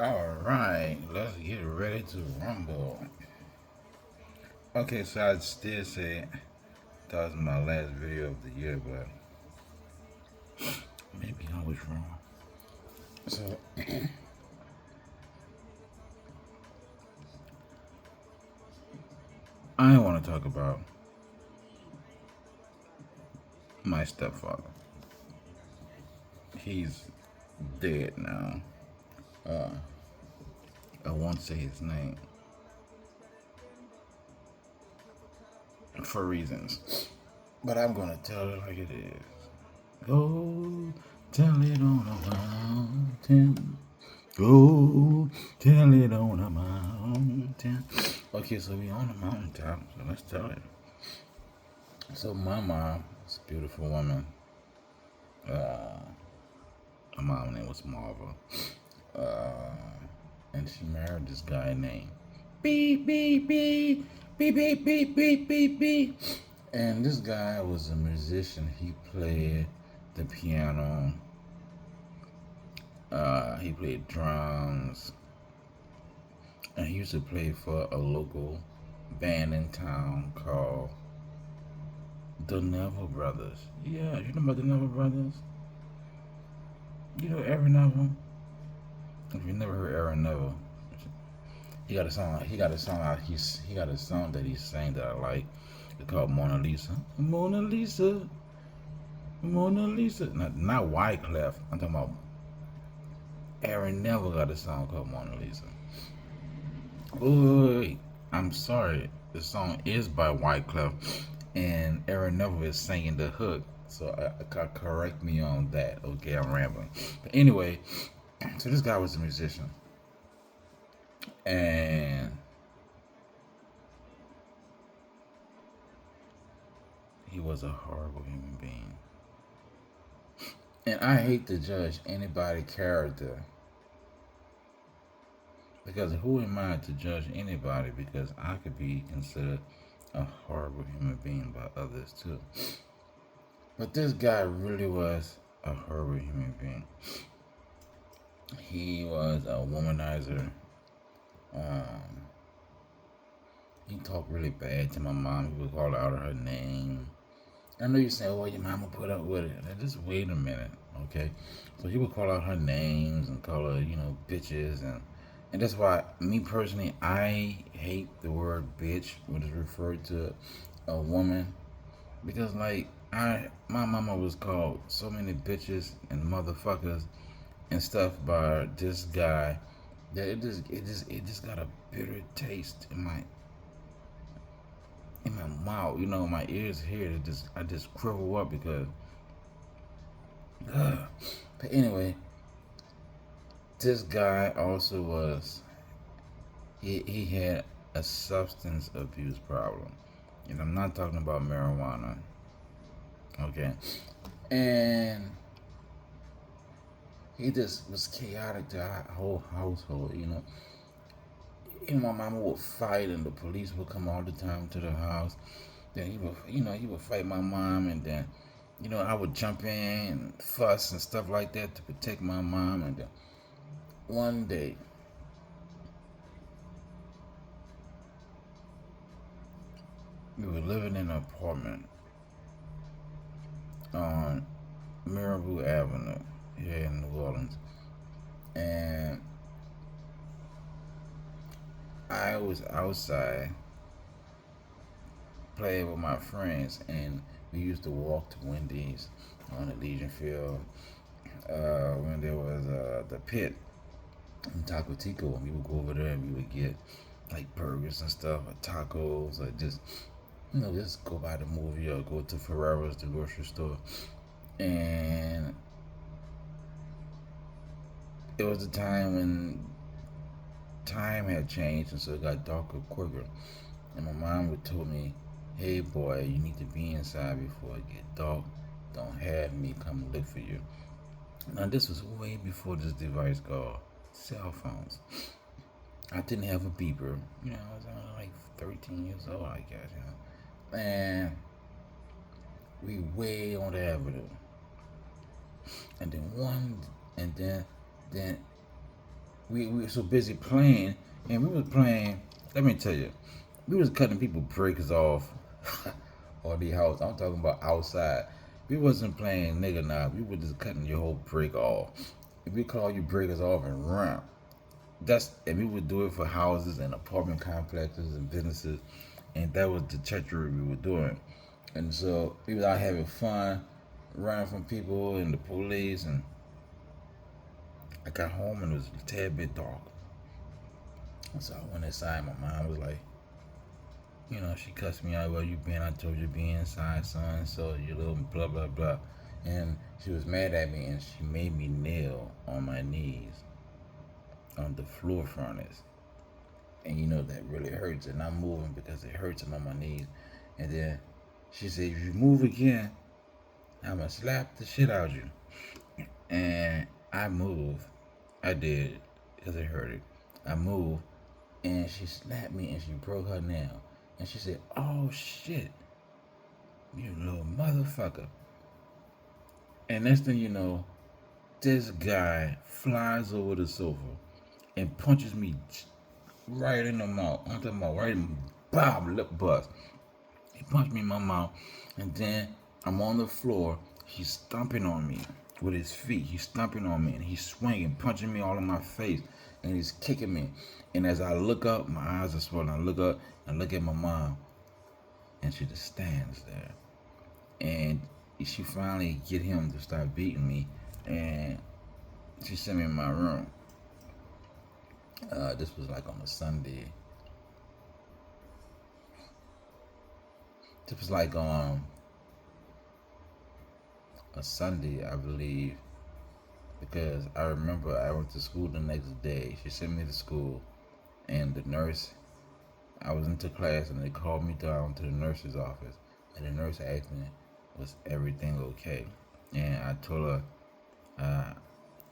Alright, let's get ready to rumble. Okay, so I still say that was my last video of the year, but maybe I was wrong. So, I want to talk about my stepfather. He's dead now. Uh, I won't say his name for reasons, but I'm gonna tell it like it is. Go tell it on a mountain. Go tell it on a mountain. Okay, so we on the mountaintop, so let's tell it. So my mom is a beautiful woman. My mom's name was Marva. And she married this guy named Beep Beep Beep Beep Beep Beep Beep Beep Beep. And this guy was a musician. He played the piano. He played drums. And he used to play for a local band in town called the Neville Brothers. Yeah, you know about the Neville Brothers? You know Aaron Neville? If you never heard Aaron Neville, he got a song. He got a song out. He got a song that he sang that I like. It's called Mona Lisa. Mona Lisa. Mona Lisa. Not Wyclef. I'm talking about Aaron Neville got a song called Mona Lisa. Wait. I'm sorry. The song is by Wyclef, and Aaron Neville is singing the hook. So correct me on that. Okay, I'm rambling. But anyway, so this guy was a musician, and he was a horrible human being. And I hate to judge anybody's character, because who am I to judge anybody? Because I could be considered a horrible human being by others too. But this guy really was a horrible human being. He was a womanizer. Um, he talked really bad to my mom. He would call out her name. I know you're saying, well, your mama put up with it. Now, just wait a minute, okay? So he would call out her names and call her, bitches. And that's why, me personally, I hate the word bitch when it's referred to a woman. Because, my mama was called so many bitches and motherfuckers and stuff by this guy that it just got a bitter taste in my mouth, my ears here. I just crumble up because. But anyway, this guy also was. He had a substance abuse problem, and I'm not talking about marijuana. Okay, and he just was chaotic to our whole household. My mama would fight, and the police would come all the time to the house. Then he would fight my mom, and then, I would jump in and fuss and stuff like that to protect my mom. And then one day, we were living in an apartment on Mirabeau Avenue here in New Orleans, and I was outside playing with my friends, and we used to walk to Wendy's on the Legion Field when there was the pit in Taco Tico, and we would go over there and we would get like burgers and stuff, or tacos, or just go by the movie or go to Ferrero's, the grocery store. And it was a time when time had changed, and so it got darker quicker. And my mom would tell me, "Hey boy, you need to be inside before it get dark. Don't have me come look for you." Now this was way before this device called cell phones. I didn't have a beeper. I was only like 13 years old, I guess. And we way on the avenue. And then we were so busy playing, and we was playing. Let me tell you, we was cutting people breakers off on the house. I'm talking about outside. We wasn't playing nigga now. We were just cutting your whole break off. If we call you breakers off and run, and we would do it for houses and apartment complexes and businesses, and that was the treachery we were doing. And so we was out having fun, running from people and the police, and I got home and it was a tad bit dark. And so I went inside. My mom was like, she cussed me out. Well, you been? I told you to be inside, son. So you little blah blah blah. And she was mad at me, and she made me kneel on my knees on the floor furnace. And that really hurts, and I'm moving because it hurts. I'm on my knees. And then she said, if you move again, I'ma slap the shit out of you. And I moved. I did, because it hurted. I moved, and she slapped me, and she broke her nail. And she said, oh shit, you little motherfucker. And next thing you know, this guy flies over the sofa and punches me right in the mouth. I'm talking about right in lip bust. He punched me in my mouth, and then I'm on the floor. He's stomping on me with his feet. He's stomping on me, and he's swinging, punching me all in my face, and he's kicking me. And as I look up, my eyes are swollen. I look up and look at my mom, and she just stands there. And she finally get him to stop beating me, and she sent me in my room. This was like on a Sunday. This was like on a Sunday, I believe, because I remember I went to school the next day. She sent me to school, and the nurse, I was into class, and they called me down to the nurse's office, and the nurse asked me, was everything okay? And I told her,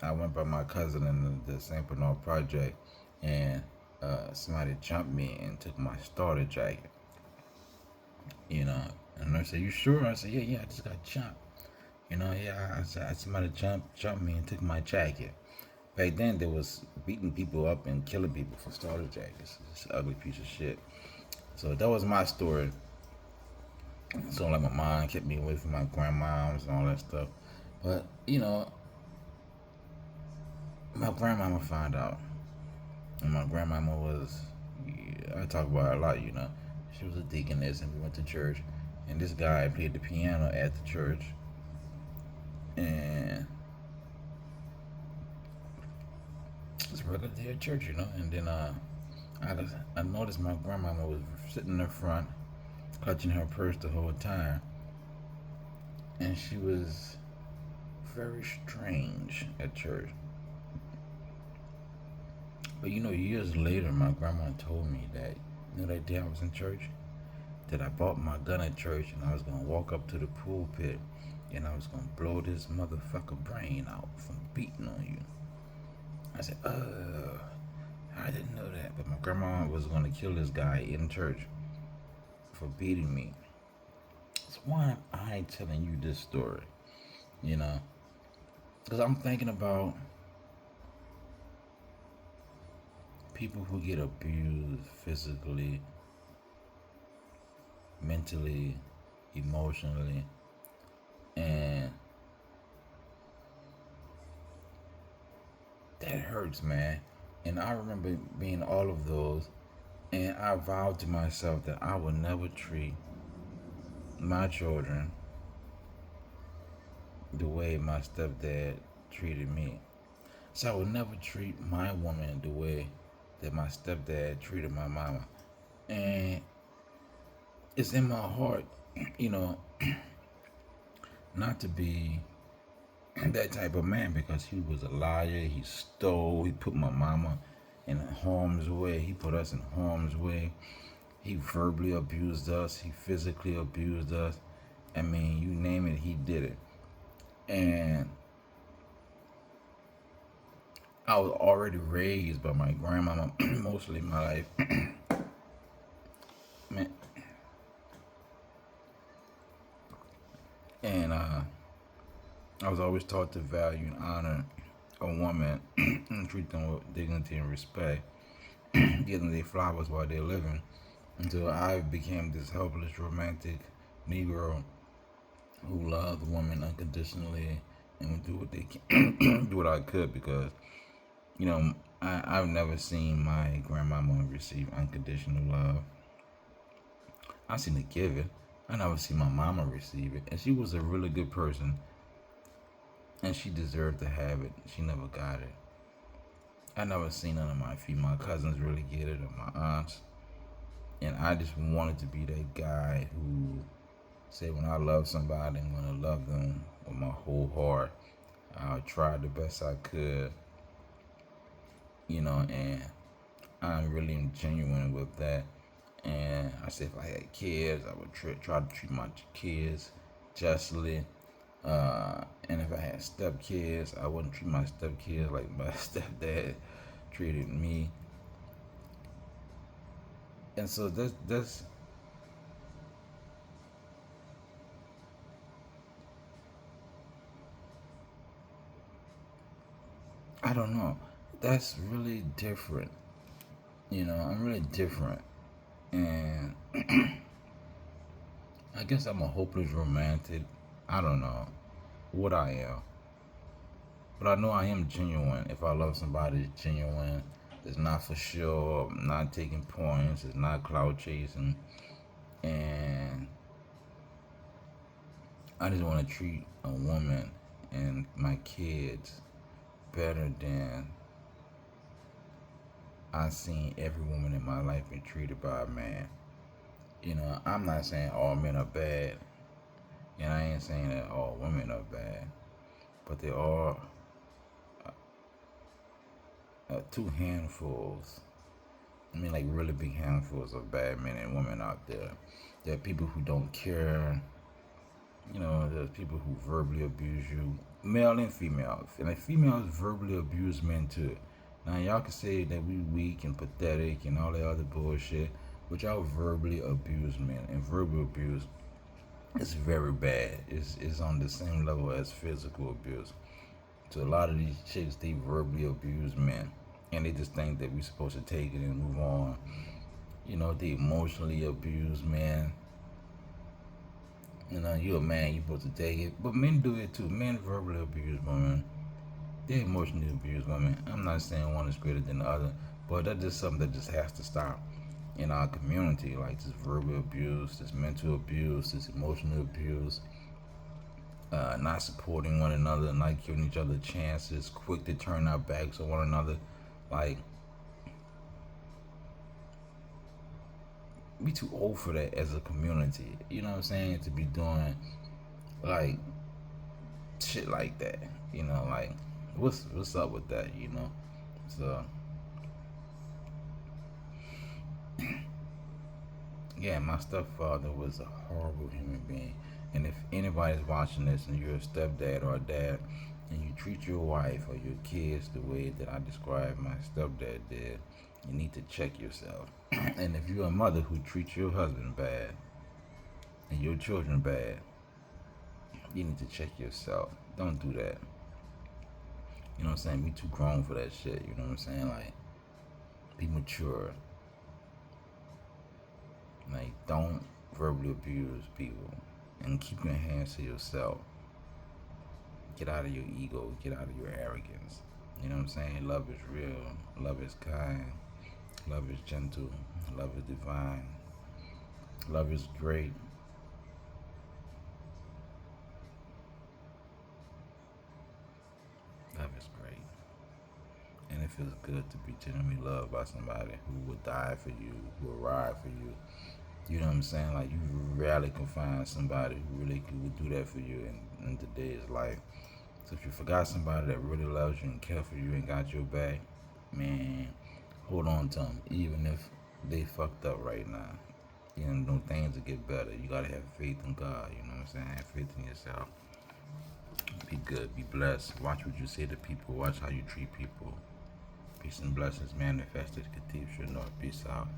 I went by my cousin in the St. Bernard Project, and somebody jumped me and took my starter jacket. And the nurse said, you sure? I said, yeah, I just got jumped. Somebody jumped me and took my jacket. Back then, there was beating people up and killing people for starter jackets. It's an ugly piece of shit. So that was my story. So like my mom kept me away from my grandmoms and all that stuff. But, my grandmama found out. And my grandmama was, I talk about her a lot, She was a deaconess, and we went to church. And this guy played the piano at the church. And it's a regular day at church, And then I noticed my grandmama was sitting in the front, clutching her purse the whole time. And she was very strange at church. But years later, my grandma told me that, that day I was in church, that I bought my gun at church, and I was going to walk up to the pulpit, and I was going to blow this motherfucker brain out from beating on you. I said, I didn't know that. But my grandma was going to kill this guy in church for beating me. So why am I telling you this story? Because I'm thinking about people who get abused physically, mentally, emotionally, and that hurts, man. And I remember being all of those, and I vowed to myself that I would never treat my children the way my stepdad treated me. So I would never treat my woman the way that my stepdad treated my mama. And it's in my heart, not to be that type of man, because he was a liar. He stole. He put my mama in harm's way. He put us in harm's way. He verbally abused us. He physically abused us. I mean, you name it, he did it. And I was already raised by my grandmama mostly my life. Man. And I was always taught to value and honor a woman and treat them with dignity and respect, give them their flowers while they're living, until I became this helpless romantic Negro who loved women unconditionally and would do what they can, do what I could because I've never seen my grandmama receive unconditional love. I seen her give it. I never seen my mama receive it, and she was a really good person, and she deserved to have it. She never got it. I never seen none of my female cousins really get it, or my aunts, and I just wanted to be that guy who said, when I love somebody, I'm gonna love them with my whole heart. I tried the best I could, and I'm really genuine with that. And I said, if I had kids, I would try to treat my kids justly. And if I had stepkids, I wouldn't treat my stepkids like my stepdad treated me. And so that's I don't know. That's really different. I'm really different. And I guess I'm a hopeless romantic. I don't know what I am. But I know I am genuine. If I love somebody, it's genuine. It's not for sure. I'm not taking points. It's not cloud chasing. And I just want to treat a woman and my kids better than I've seen every woman in my life be treated by a man. I'm not saying all men are bad, and I ain't saying that all women are bad, but there are two handfuls. I mean, like really big handfuls of bad men and women out there. There are people who don't care. There's people who verbally abuse you, male and female. And like females verbally abuse men too. Now y'all can say that we weak and pathetic and all that other bullshit, but y'all verbally abuse men, and verbal abuse is very bad. It's on the same level as physical abuse. So a lot of these chicks, they verbally abuse men, and they just think that we're supposed to take it and move on. They emotionally abuse men. You're a man, you're supposed to take it, but men do it too. Men verbally abuse women. They emotionally abuse women. I'm not saying one is greater than the other, but that's just something that just has to stop in our community. Like this verbal abuse, this mental abuse, this emotional abuse, not supporting one another, not giving each other chances, quick to turn our backs on one another. Like, we too old for that as a community. You know what I'm saying? To be doing like shit like that. Like what's up with that? So yeah, my stepfather was a horrible human being. And if anybody's watching this and you're a stepdad or a dad and you treat your wife or your kids the way that I described my stepdad did, you need to check yourself. And if you're a mother who treats your husband bad and your children bad, you need to check yourself. Don't do that. You know what I'm saying? We too grown for that shit. You know what I'm saying? Like, be mature. Like, don't verbally abuse people. And keep your hands to yourself. Get out of your ego. Get out of your arrogance. You know what I'm saying? Love is real. Love is kind. Love is gentle. Love is divine. Love is great. Love is great. And it feels good to be genuinely loved by somebody who would die for you, who would ride for you. You know what I'm saying? Like, you rarely can find somebody who really would do that for you in today's life. So if you forgot somebody that really loves you and cares for you and got your back, man, hold on to them, even if they fucked up right now. Things will get better. You gotta have faith in God. You know what I'm saying? Have faith in yourself. Be good. Be blessed. Watch what you say to people. Watch how you treat people. Peace and blessings manifested. Katif North. Peace out.